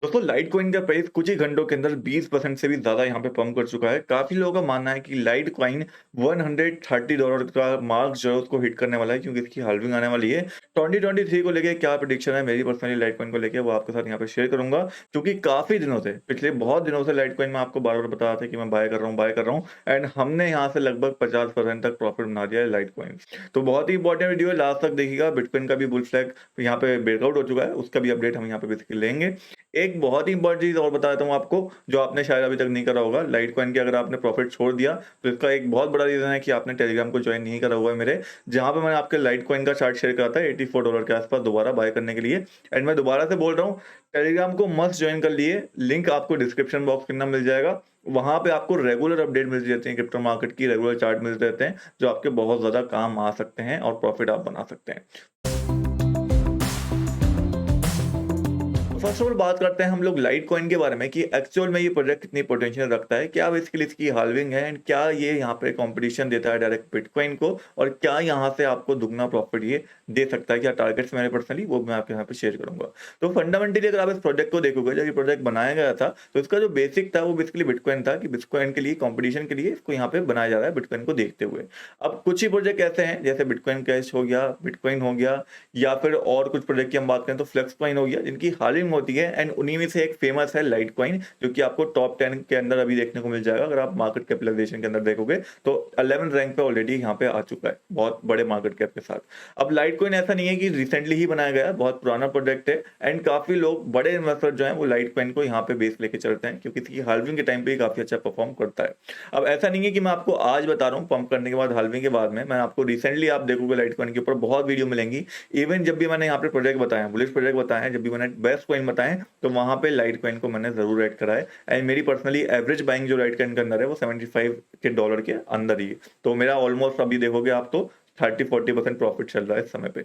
दोस्तों लाइटकॉइन का प्राइस कुछ ही घंटों के अंदर 20% से भी ज़्यादा यहाँ पे पंप कर चुका है। काफ़ी लोगों का मानना है कि लाइटकॉइन $130 का मार्क जो है उसको हिट करने वाला है, क्योंकि इसकी हाल्विंग आने वाली है। 2023 को लेके क्या प्रेडिक्शन है मेरी पर्सनली लाइटकॉइन को लेके, वो आपके साथ यहाँ पे शेयर करूँगा। क्योंकि काफ़ी दिनों से, पिछले बहुत दिनों से लाइटकॉइन में आपको बार-बार बता रहा था कि मैं बाय कर रहा हूँ एंड हमने यहाँ से लगभग 50% तक प्रॉफिट बना दिया है लाइटकॉइन। तो बहुत ही इंपॉर्टेंट वीडियो है, लास्ट तक देखिएगा। बिटकॉइन का भी बुल फ्लैग यहाँ पे ब्रेकआउट हो चुका है, उसका भी अपडेट हम यहाँ पे बेसिकली लेंगे। एक बहुत ही इंपॉर्टेंट चीज़ और बता देता हूँ आपको, जो आपने शायद अभी तक नहीं करा होगा। लाइटकॉइन के अगर आपने प्रॉफिट छोड़ दिया, तो इसका एक बहुत बड़ा रीज़न है कि आपने टेलीग्राम को जॉइन नहीं करा हुआ है मेरे, जहाँ पे मैंने आपके लाइटकॉइन का चार्ट शेयर करा था $84 के आसपास दोबारा बाय करने के लिए। एंड मैं दोबारा से बोल रहा हूँ, टेलीग्राम को मस्ट जॉइन कर लिए, लिंक आपको डिस्क्रिप्शन बॉक्स के अंदर मिल जाएगा। वहाँ पे आपको रेगुलर अपडेट मिलती रहती है, क्रिप्टो मार्केट की रेगुलर चार्ट मिलते रहते हैं, जो आपके बहुत ज़्यादा काम आ सकते हैं और प्रॉफिट आप बना सकते हैं। फर्स्ट ऑफ ऑल बात करते हैं हम लोग लाइटकॉइन के बारे में कि एक्चुअल में ये प्रोजेक्ट कितनी पोटेंशियल रखता है, क्या बेसिकली इसकी हाल्विंग है एंड क्या ये यहाँ पे कंपटीशन देता है डायरेक्ट बिटकॉइन को, और क्या यहाँ से आपको दुगना प्रॉफिट ये दे सकता है, क्या टारगेट्स मेरे पर्सनली वो मैं आपके यहाँ पे शेयर करूंगा। तो फंडामेंटली अगर आप इस प्रोजेक्ट को देखोगे, जब ये प्रोजेक्ट बनाया गया था तो इसका जो बेसिक था वो बेसिकली बिटकॉइन था, कि बिटकॉइन के लिए कॉम्पिटिशन के लिए इसको यहाँ पे बनाया जा रहा है बिटकॉइन को देखते हुए। अब कुछ ही प्रोजेक्ट ऐसे हैं जैसे बिटकॉइन कैश हो गया, बिटकॉइन हो गया, या फिर और कुछ प्रोजेक्ट की हम बात करें तो फ्लेक्स कॉइन हो गया, जिनकी हालिंग होती है। एंड उन्हीं में से एक फेमस है लाइटकॉइन, जो कि आपको टॉप 10 के अंदर अभी देखने को मिल जाएगा। अगर आप मार्केट कैपिटलाइजेशन के अंदर देखोगे तो 11 रैंक पे ऑलरेडी यहाँ पे आ चुका है, बहुत बड़े मार्केट कैप के साथ। अब लाइटकॉइन ऐसा नहीं है कि रिसेंटली ही बनाया गया है, बहुत पुराना प्रोजेक्ट है। एंड काफी लोग, बड़े इन्वेस्टर जो है वो लाइटकॉइन को यहाँ पे बेस लेके चलते हैं, क्योंकि इसकी हाल्विंग के टाइम पे काफी अच्छा परफॉर्म करता है। अब ऐसा नहीं है कि मैं आपको आज बता रहा हूँ पंप करने के बाद, हाल्विंग के बाद में मैं आपको रिसेंटली, आप देखोगे लाइटकॉइन के ऊपर बहुत वीडियो मिलेंगी। इवन जब भी मैंने यहाँ पे प्रोजेक्ट बताया, बुलिश प्रोजेक्ट बताए हैं, जब भी मैंने बेस्ट कॉइन बताए, तो वहां पे लाइटकॉइन को मैंने जरूर ऐड करा है। एंड मेरी पर्सनली एवरेज बाइंग जो लाइटकॉइन के अंदर है वो $75 के अंदर ही है। तो मेरा ऑलमोस्ट अभी देखोगे आप तो 30-40% प्रॉफिट चल रहा है इस समय पे।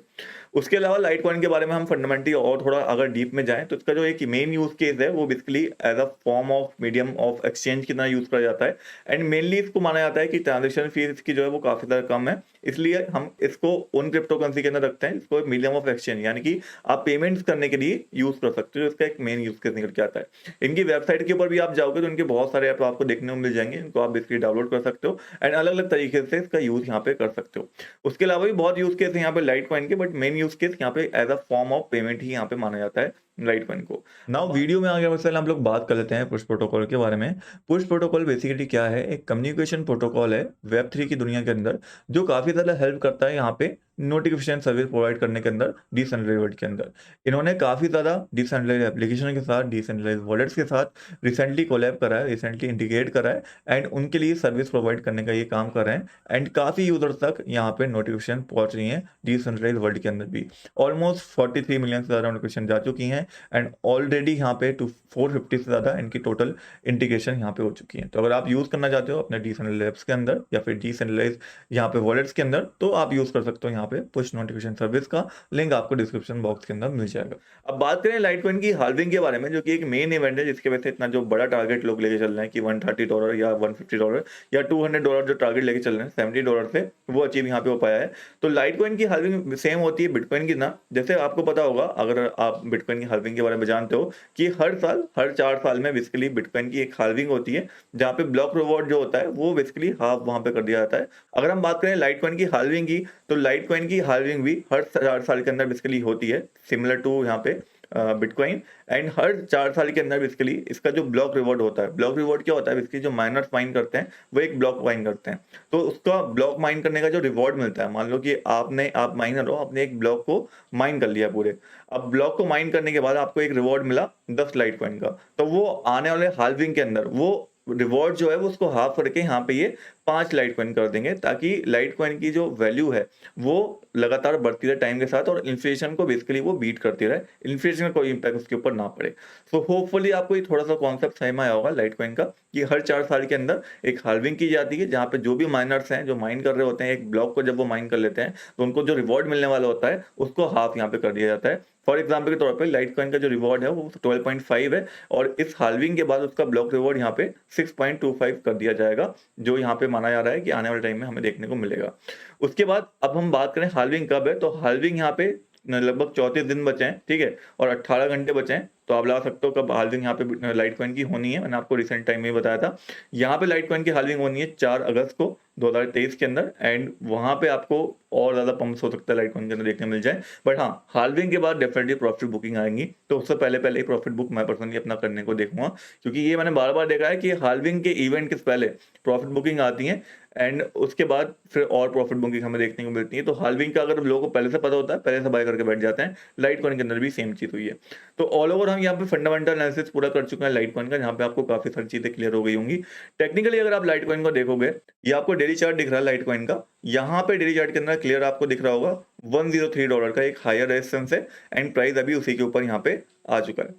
उसके अलावा लाइटकॉइन के बारे में हम फंडामेंटली और थोड़ा अगर डीप में जाएं, तो इसका जो एक मेन यूज केस है वो basically as a form of medium of exchange की तरह यूज करा जाता है। एंड मेनली इसको माना जाता है कि ट्रांजेक्शन फीस इसकी जो है वो काफी ज्यादा कम है, इसलिए हम इसको उन क्रिप्टो करेंसी के अंदर रखते हैं, इसको मीडियम ऑफ एक्सचेंज, यानी कि आप पेमेंट्स करने के लिए यूज कर सकते हो। इसका एक मेन यूज केस निकल के आता है। इनकी वेबसाइट के ऊपर भी आप जाओगे तो इनके बहुत सारे ऐप आपको देखने को मिल जाएंगे, इनको आप बेसिकली डाउनलोड कर सकते हो एंड अलग अलग तरीके से इसका यूज यहाँ पे कर सकते हो। उसके अलावा भी बहुत यूज केस है यहाँ पे लाइटकॉइन के, बट मेन यूज केस यहाँ पे as a form of payment ही यहाँ पे माना जाता है लाइटकॉइन को। नाउ वीडियो में आगे बढ़ते हम लोग बात कर लेते हैं पुश प्रोटोकॉल के बारे में। पुश प्रोटोकॉल बेसिकली क्या है, एक कम्युनिकेशन प्रोटोकॉल है वेब 3 की दुनिया के अंदर, जो काफी ज्यादा हेल्प करता है यहाँ पे नोटिफिकेशन सर्विस प्रोवाइड करने के अंदर, डिसेंट्रलाइज्ड वर्ल्ड के अंदर। इन्होंने काफी ज्यादा डिसेंट्रलाइज्ड एप्लीकेशन के साथ, डिसेंट्रलाइज्ड वॉलेट्स के साथ रिसेंटली कोलैब करा है, रिसेंटली इंटीग्रेट करा है एंड उनके लिए सर्विस प्रोवाइड करने का ये काम कर रहे हैं। एंड काफी यूजर्स तक यहाँ पे नोटिफिकेशन पहुंच रही है डिसेंट्रलाइज्ड वर्ल्ड के अंदर भी। ऑलमोस्ट 43 मिलियन से ज्यादा नोटिफिकेशन जा चुकी हैं एंड ऑलरेडी यहाँ पे 450 से ज़्यादा इनकी टोटल इंटीग्रेशन यहाँ पे हो चुकी है। तो अगर आप यूज़ करना चाहते हो अपने डिसेंट्रलाइज्ड लैब्स के अंदर या फिर डिसेंट्रलाइज्ड यहाँ पे वॉलेट्स के अंदर, तो आप यूज़ कर सकते हो यहाँ पे पुश नोटिफिकेशन सर्विस का, लिंक आपको डिस्क्रिप्शन बॉक्स के अंदर मिल जाएगा। अब बात करें लाइटकॉइन की हाल्विंग के बारे में, जो कि एक मेन इवेंट है जिसके वजह से इतना जो बड़ा टारगेट लोग लेके चल रहे हैं कि $130 या $150 या $200 जो टारगेट लेके चल रहे हैं $70 से, वो अचीव यहाँ पे हो पाया है। तो लाइटकॉइन की हाल्विंग सेम होती है बिटकॉइन की ना। जैसे आपको पता होगा, अगर आप बिटकॉइन की हाल्विंग के बारे में जानते हो, कि हर साल, हर 4 साल में बेसिकली बिटकॉइन की एक हाल्विंग होती है, जहाँ पे ब्लॉक रिवॉर्ड जो होता है वो बेसिकली हाफ वहां पे कर दिया जाता है। अगर हम बात करें लाइटकॉइन की हाल्विंग की, तो लाइटकॉइन की हाल्विंग भी हर 4 साल के अंदर बेसिकली होती है, सिमिलर टू यहाँ पे बिटकॉइन। एंड हर 4 साल के अंदर बेसिकली इसका जो ब्लॉक रिवॉर्ड होता है, ब्लॉक रिवॉर्ड क्या होता है, बेसिकली जो माइनर्स माइन करते हैं वो एक ब्लॉक माइन करते हैं, तो उसका ब्लॉक माइन करने का जो रिवॉर्ड मिलता है, मान लो कि आप माइनर हो, आपने एक ब्लॉक को माइन कर लिया पूरे। अब ब्लॉक को माइन करने के बाद आपको एक रिवॉर्ड मिला 10 लाइटकॉइन का, तो वो आने वाले हाल्विंग के अंदर वो रिवॉर्ड जो है वो उसको हाफ करके यहाँ पे ये 5 लाइटकॉइन कर देंगे, ताकि लाइटकॉइन की जो वैल्यू है वो लगातार बढ़ती रहे टाइम के साथ और इन्फ्लेशन को बेसिकली वो बीट करती रहे, इन्फ्लेशन का कोई इम्पैक्ट उसके ऊपर ना पड़े। सो होपफुली आपको ये थोड़ा सा कॉन्सेप्ट समझ में आया होगा लाइटकॉइन का, कि हर 4 साल के अंदर एक हाल्विंग की जाती है, जहाँ पे जो भी माइनर्स हैं जो माइन कर रहे होते हैं एक ब्लॉक को, जब वो माइन कर लेते हैं तो उनको जो रिवॉर्ड मिलने वाला होता है उसको हाफ यहाँ पे कर दिया जाता है। फॉर एग्जाम्पल के तौर पे लाइटकॉइन का जो रिवॉर्ड है वो 12.5 है, और इस हाल्विंग के बाद उसका ब्लॉक रिवॉर्ड यहाँ पे 6.25 कर दिया जाएगा, जो यहाँ पे माना जा रहा है कि आने वाले टाइम में हमें देखने को मिलेगा। उसके बाद अब हम बात करें हाल्विंग कब है, तो हाल्विंग यहाँ पे लगभग 34 दिन बचे हैं, ठीक है, और 18 घंटे बचे हैं तो आप लगा सकते हो कब हाल्विंग यहाँ पे लाइटकॉइन की होनी है। मैंने आपको रिसेंट टाइम में ही बताया था। यहाँ पे लाइटकॉइन की हाल्विंग होनी है 4 अगस्त को 2023 के अंदर, एंड वहाँ पे आपको और ज़्यादा पंप्स हो सकता है लाइटकॉइन के अंदर देखने मिल जाए। बट हाँ, हाल्विंग के बाद डेफिनेटली प्रॉफिट बुकिंग आएंगी, तो उससे पहले ही प्रॉफिट बुक मैं पर्सनली अपना करने को देखूंगा, क्योंकि ये मैंने बार बार देखा है कि हाल्विंग के इवेंट के पहले प्रॉफिट बुकिंग आती है, एंड उसके बाद फिर और प्रॉफिट बुकिंग हमें देखने को मिलती है। तो हाल्विंग का अगर लोगों को पहले से पता होता है, पहले से बाय करके बैठ जाते हैं। लाइटकॉइन के अंदर भी सेम चीज हुई है। तो ऑल ओवर हम यहाँ पे फंडामेंटल एनालिसिस पूरा कर चुके हैं लाइटकॉइन का, जहाँ पे आपको काफी सारी चीजें क्लियर हो गई होंगी। टेक्निकली अगर आप लाइटकॉइन को देखोगे, ये आपको डेली चार्ट दिख रहा है लाइटकॉइन का, यहाँ पे डेली चार्ट के अंदर क्लियर आपको दिख रहा होगा $103 का एक हायर रेजिस्टेंस है, एंड प्राइस अभी उसी के ऊपर यहाँ पे आ चुका है।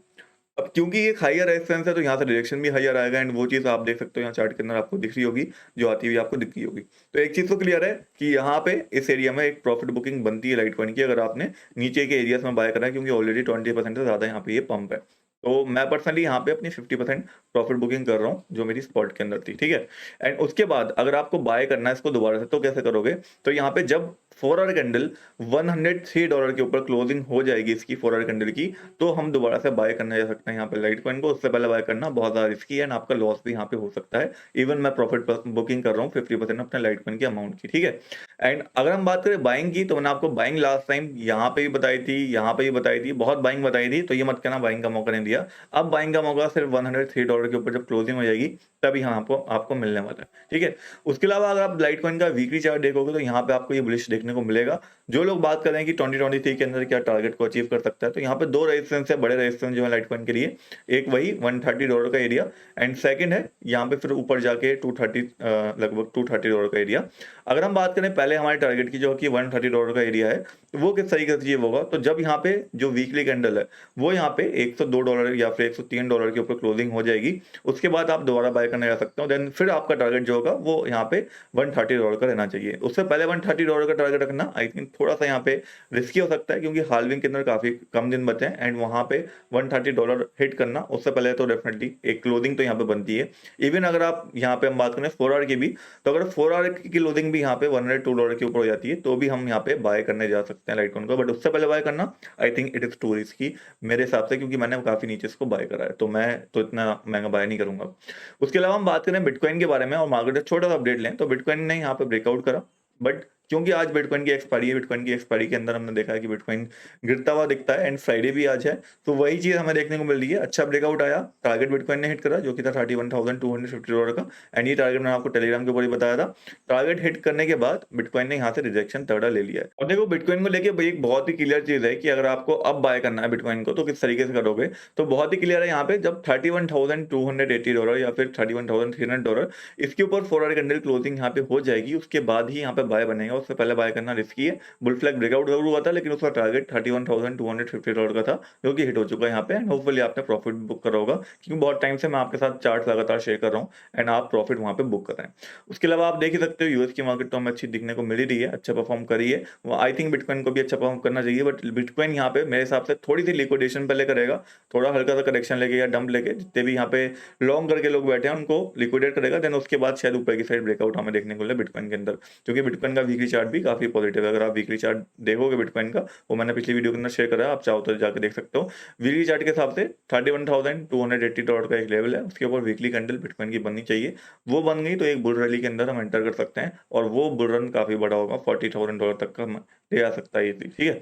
अब क्योंकि एक हायर रेजिस्टेंस है, तो यहाँ से डायरेक्शन भी हायर आएगा, एंड वो चीज आप देख सकते हो यहाँ चार्ट के अंदर आपको दिख रही होगी, जो आती हुई आपको दिख रही होगी। तो एक चीज तो क्लियर है कि यहाँ पे इस एरिया में एक प्रॉफिट बुकिंग बनती है लाइटकॉइन की, अगर आपने नीचे के एरियाज में बाय करा है, क्योंकि ऑलरेडी 20% से ज्यादा यहाँ पे ये पंप है। तो मैं पर्सनली यहाँ पे अपनी 50% प्रॉफिट बुकिंग कर रहा हूँ, जो मेरी स्पॉट के अंदर थी, ठीक है। एंड उसके बाद अगर आपको बाय करना है इसको दोबारा से, तो कैसे करोगे? तो यहाँ पे जब 4 आवर कैंडल $103 के ऊपर क्लोजिंग हो जाएगी इसकी 4 आवर कैंडल की, तो हम दोबारा से बाय करने जा सकते हैं यहाँ पे लाइटकॉइन को। उससे पहले बाय करना बहुत ज्यादा रिस्की है, एंड आपका लॉस भी यहाँ पे हो सकता है। इवन मैं प्रॉफिट बुकिंग कर रहा हूँ 50% अपने लाइटकॉइन की अमाउंट की, ठीक है। एंड अगर हम बात करें बाइंग की, तो मैंने आपको बाइंग लास्ट टाइम यहाँ पे भी बताई थी, यहाँ पे भी बताई थी, बहुत बाइंग बताई थी, तो ये मत कहना बाइंग का मौका नहीं दिया। अब बाइंग का मौका सिर्फ $103 के ऊपर जब क्लोजिंग हो जाएगी, तभी यहाँ आपको मिलने वाला है, ठीक है। उसके अलावा अगर आप लाइटकॉइन का वीकली चार्ट देखोगे, तो यहाँ पे आपको ये बुलिश देखने को मिलेगा। जो लोग बात कर रहे हैं कि 2023 के अंदर क्या टारगेट को अचीव कर सकता है, तो यहाँ पे 2 रेजिस्टेंस है, बड़े रेजिस्टेंस जो है लाइटकॉइन के लिए। एक वही $130 का एरिया, एंड सेकंड है यहाँ पे फिर ऊपर जाके 230 लगभग $230 का एरिया। अगर हम बात करें पहले हमारे टारगेट की, जो कि $130 का एरिया है, तो वो किस तरीके से अचीव होगा? तो जब यहाँ पे जो वीकली कैंडल है, वो यहाँ पे $102 या फिर $103 के ऊपर क्लोजिंग हो जाएगी, उसके बाद आप दोबारा बाय करने जा सकते हो। देन फिर आपका टारगेट जो होगा वो यहाँ पे $130 का रहना चाहिए। उससे पहले $130 का टारगेट रखना आई थिंक थोड़ा सा यहाँ पे रिस्की हो सकता है, क्योंकि हाल्विंग के अंदर काफी कम दिन बचे हैं, एंड वहां पे $130 हिट करना, उससे पहले तो डेफिनेटली एक क्लोजिंग तो यहाँ पे बनती है। इवन अगर आप यहाँ पे हम बात करें 4 आवर की भी, तो अगर 4 आवर की क्लोजिंग भी यहाँ पे $102 के ऊपर हो जाती है, तो भी हम यहाँ पे बाय करने जा सकते हैं लाइटकॉइन को। बट उससे पहले बाय करना I think it is to risky मेरे हिसाब से, क्योंकि मैंने काफी नीचे इसको बाय करा है, तो मैं तो इतना महंगा बाय नहीं करूंगा। उसके अलावा हम बात करें बिटकॉइन के बारे में और मार्केट का छोटा सा अपडेट लें, तो बिटकॉइन ने यहाँ पे ब्रेकआउट करा, बट क्योंकि आज बिटकॉइन की एक्सपायरी है, बिटकॉइन की एक्सपायरी के अंदर हमने देखा है कि बिटकॉइन गिरता हुआ दिखता है, एंड फ्राइडे भी आज है, तो वही चीज हमें देखने को मिल रही है। अच्छा ब्रेकआउट आया, टारगेट बिटकॉइन ने हिट करा, जो कि था $31,250 का, एंड ये टारगेट मैंने आपको टेलीग्राम के ऊपर ही बताया था। टारगेट हिट करने के बाद बिटकॉइन ने यहाँ से रिजेक्शन तगड़ा ले लिया है। और देखो बिटकॉइन को लेके एक बहुत ही क्लियर चीज है कि अगर आपको अब बाय करना है बिटकॉइन को, तो किस तरीके से करोगे? तो बहुत ही क्लियर है यहाँ पे, जब $31,280 या फिर $31,300 इसके ऊपर 4 आवर कैंडल क्लोजिंग यहाँ पे हो जाएगी, उसके बाद ही यहाँ पे बाय बनेगा। उससे पहले बाय करना रिस्की है। बुल फ्लैग ब्रेकआउट जरूर हुआ था, लेकिन उसका टारगेट $31,250 का था, जो कि हिट हो चुका है यहाँ पे, एंड होपफुली आपने प्रॉफिट बुक करा होगा, क्योंकि बहुत टाइम से मैं आपके साथ चार्ट लगातार शेयर कर रहा हूँ, एंड आप प्रॉफिट वहाँ पे बुक कर रहे हैं। उसके अलावा आप देख ही सकते हो यूएस की मार्केट तो हमें अच्छी दिखने को मिल ही रही है, अच्छा परफॉर्म करी है। आई थिंक बिटकॉइन को भी अच्छा परफॉर्म करना चाहिए, बट बिटकॉइन यहाँ पे मेरे हिसाब से थोड़ी सी लिक्विडेशन पहले करेगा, थोड़ा हल्का सा करेक्शन लेके या डंप लेके, जितने भी यहाँ पे लॉन्ग करके लोग बैठे हैं उनको लिक्विडेट करेगा, देन उसके बाद शायद ऊपर की साइड ब्रेकआउट हमें देखने को मिले बिटकॉइन के अंदर, क्योंकि बिटकॉइन का वीकली चार्ट भी काफी पॉजिटिव है। अगर आप वीकली चार्ट देखोगे बिटकॉइन का, वो मैंने पिछली वीडियो के अंदर शेयर करा है, आप चाहो तो जाके देख सकते हो। वीकली चार्ट के हिसाब से $31,280 का एक लेवल है, उसके ऊपर वीकली कैंडल बिटकॉइन की बननी चाहिए। वो बन गई तो एक बुल रैली के अंदर हम एंटर कर सकते हैं, और वो बुल रन काफी बड़ा होगा, $40,000 तक का ले आ सकता है ये, ठीक है।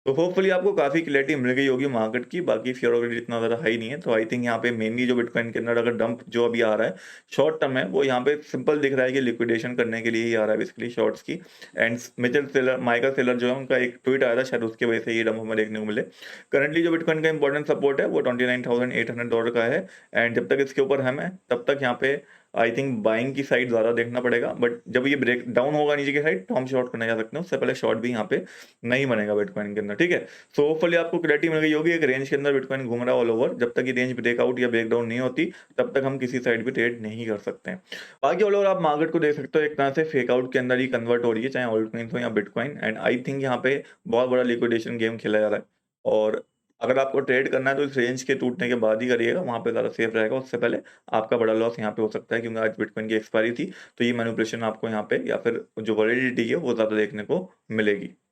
तो होपफुली आपको काफी क्लैरिटी मिल गई होगी मार्केट की। बाकी फियर वगैरह इतना ज्यादा हाई नहीं है, तो आई थिंक यहाँ पे मेनली जो बिटकॉइन के अंदर अगर डंप जो अभी आ रहा है शॉर्ट टर्म है, वो यहाँ पे सिंपल दिख रहा है कि लिक्विडेशन करने के लिए ही आ रहा है बेसिकली शॉर्ट्स की। And major seller Michael Saylor जो है, उनका एक ट्वीट आया था, शायद उसके वजह से ये डंप हमें देखने को मिले। करंटली जो बिटकॉइन का इंपॉर्टेंट सपोर्ट है वो $29,800 का है, एंड जब तक इसके ऊपर हम है तब तक यहाँ पे आई थिंक बाइंग की साइड ज्यादा देखना पड़ेगा। बट जब ये ब्रेक डाउन होगा नीचे की साइड, तो हम शॉर्ट करने जा सकते हैं, उससे पहले शॉर्ट भी यहाँ पे नहीं बनेगा बिटकॉइन के अंदर, ठीक है। सो होपफुली आपको क्लैरिटी मिल गई होगी, एक रेंज के अंदर बिटकॉइन घूम रहा है ऑल ओवर। जब तक ये रेंज ब्रेकआउट या ब्रेक डाउन नहीं होती, तब तक हम किसी साइड भी ट्रेड नहीं कर सकते हैं। बाकी ऑल ओवर आप मार्केट को देख सकते हो, एक तरह से फेक आउट के अंदर ही कन्वर्ट हो रही है, चाहे ऑल्ट कॉइन हो या बिटकॉइन। एंड आई थिंक यहाँ पे बहुत बड़ा लिक्विडेशन गेम खेला जा रहा है, और अगर आपको ट्रेड करना है तो इस रेंज के टूटने के बाद ही करिएगा, वहां पे ज्यादा सेफ रहेगा। उससे पहले आपका बड़ा लॉस यहाँ पे हो सकता है, क्योंकि आज बिटकॉइन की एक्सपायरी थी, तो ये मैनिपुलेशन आपको यहाँ पे या फिर जो वॉलेटिलिटी है वो ज्यादा देखने को मिलेगी।